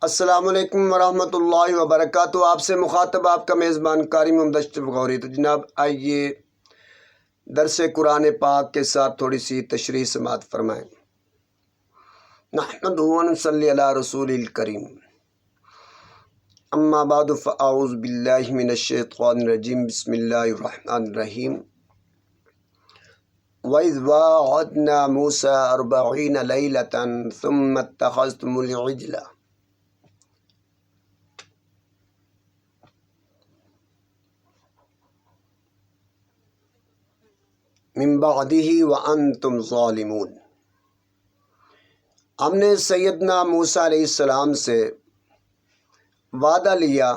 السلام علیکم ورحمۃ اللہ وبرکاتہ۔ آپ سے مخاطب آپ کا میزبان قاری محمد اشرف غوری۔ تو جناب آئیے درس قرآن پاک کے ساتھ تھوڑی سی تشریح سماعت فرمائیں۔ نحمدہ و نصلی علی رسول الکریم، اما بعد فاعوذ باللہ من الشیطان الرجیم، بسم اللہ الرحمن الرحیم۔ وَإِذْ وَاعَدْنَا مُوسَىٰ 40 لَيْلَةً ثُمَّ اتَّخَذْتُمُ الْعِجْلَ من بعدہ وانتم ظالمون۔ ہم نے سیدنا موسیٰ علیہ السلام سے وعدہ لیا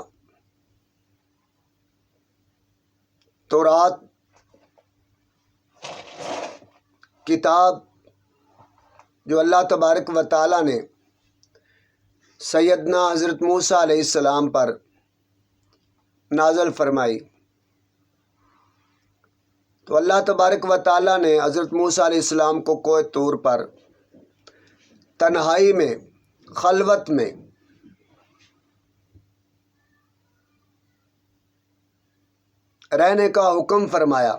تورات کتاب جو اللہ تبارک و تعالیٰ نے سیدنا حضرت موسیٰ علیہ السلام پر نازل فرمائی، تو اللہ تبارک و تعالیٰ نے حضرت موسیٰ علیہ السلام کو کوہ طور پر تنہائی میں، خلوت میں رہنے کا حکم فرمایا۔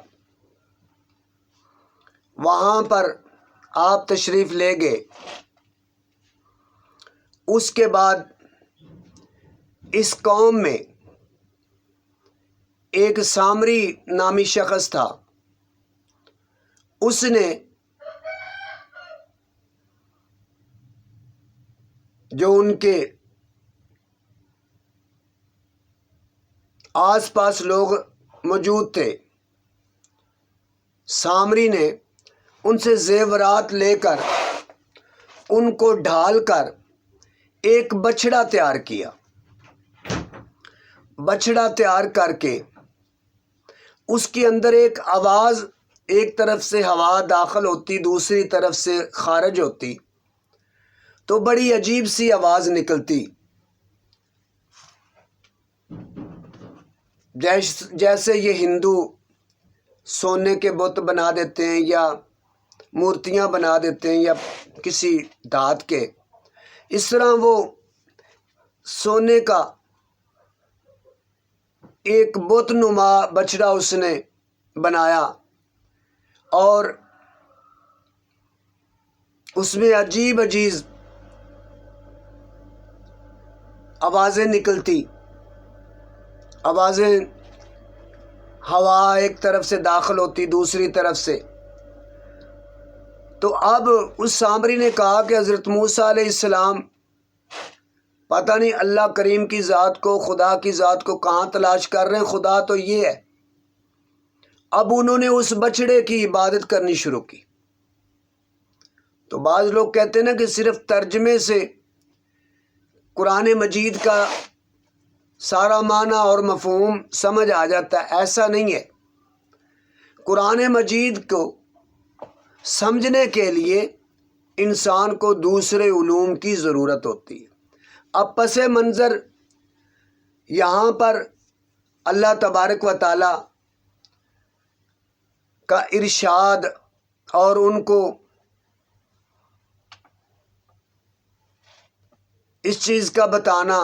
وہاں پر آپ تشریف لے گئے۔ اس کے بعد اس قوم میں ایک سامری نامی شخص تھا، اس نے جو ان کے آس پاس لوگ موجود تھے، سامری نے ان سے زیورات لے کر ان کو ڈھال کر ایک بچھڑا تیار کیا۔ بچھڑا تیار کر کے اس کے اندر ایک آواز، ایک طرف سے ہوا داخل ہوتی، دوسری طرف سے خارج ہوتی، تو بڑی عجیب سی آواز نکلتی، جیسے یہ ہندو سونے کے بت بنا دیتے ہیں یا مورتیاں بنا دیتے ہیں یا کسی دھات کے، اس طرح وہ سونے کا ایک بت نما بچڑا اس نے بنایا، اور اس میں عجیب عجیب آوازیں نکلتی، آوازیں، ہوا ایک طرف سے داخل ہوتی، دوسری طرف سے۔ تو اب اس سامری نے کہا کہ حضرت موسیٰ علیہ السلام پتہ نہیں اللہ کریم کی ذات کو، خدا کی ذات کو کہاں تلاش کر رہے ہیں، خدا تو یہ ہے۔ اب انہوں نے اس بچڑے کی عبادت کرنی شروع کی۔ تو بعض لوگ کہتے ہیں نا کہ صرف ترجمے سے قرآن مجید کا سارا معنی اور مفہوم سمجھ آ جاتا ہے، ایسا نہیں ہے۔ قرآن مجید کو سمجھنے کے لیے انسان کو دوسرے علوم کی ضرورت ہوتی ہے۔ اب پس منظر یہاں پر اللہ تبارک و تعالی کا ارشاد اور ان کو اس چیز کا بتانا،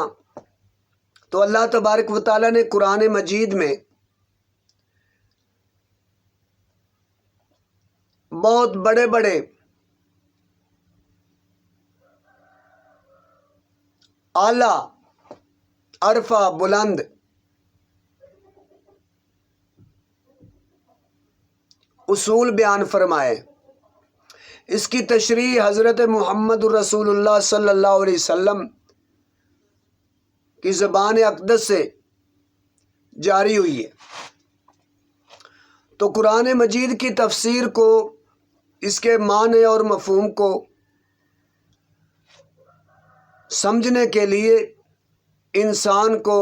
تو اللہ تبارک و تعالی نے قرآن مجید میں بہت بڑے بڑے اعلیٰ، عرفہ، بلند اصول بیان فرمائے۔ اس کی تشریح حضرت محمد رسول اللہ صلی اللہ علیہ وسلم کی زبان اقدس سے جاری ہوئی ہے۔ تو قرآن مجید کی تفسیر کو، اس کے معنی اور مفہوم کو سمجھنے کے لیے انسان کو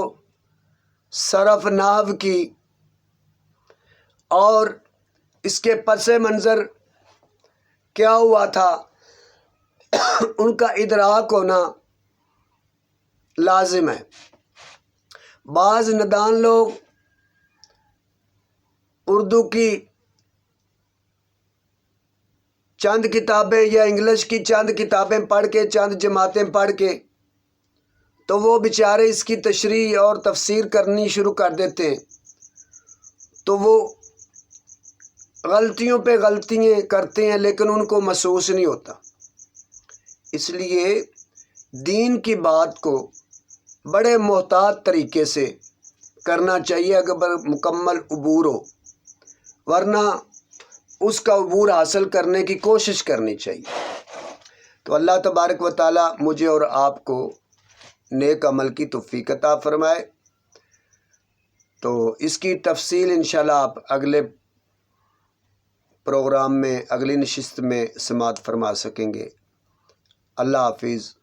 صرف نحو کی اور اس کے پس منظر کیا ہوا تھا ان کا ادراک ہونا لازم ہے۔ بعض ندان لوگ اردو کی چند کتابیں یا انگلش کی چند کتابیں پڑھ کے، چند جماعتیں پڑھ کے تو وہ بیچارے اس کی تشریح اور تفسیر کرنی شروع کر دیتے ہیں، تو وہ غلطیوں پہ غلطیاں کرتے ہیں لیکن ان کو محسوس نہیں ہوتا۔ اس لیے دین کی بات کو بڑے محتاط طریقے سے کرنا چاہیے اگر مکمل عبور ہو، ورنہ اس کا عبور حاصل کرنے کی کوشش کرنی چاہیے۔ تو اللہ تبارک و تعالی مجھے اور آپ کو نیک عمل کی توفیق عطا فرمائے۔ تو اس کی تفصیل انشاءاللہ آپ اگلے پروگرام میں، اگلی نشست میں سماعت فرما سکیں گے۔ اللہ حافظ۔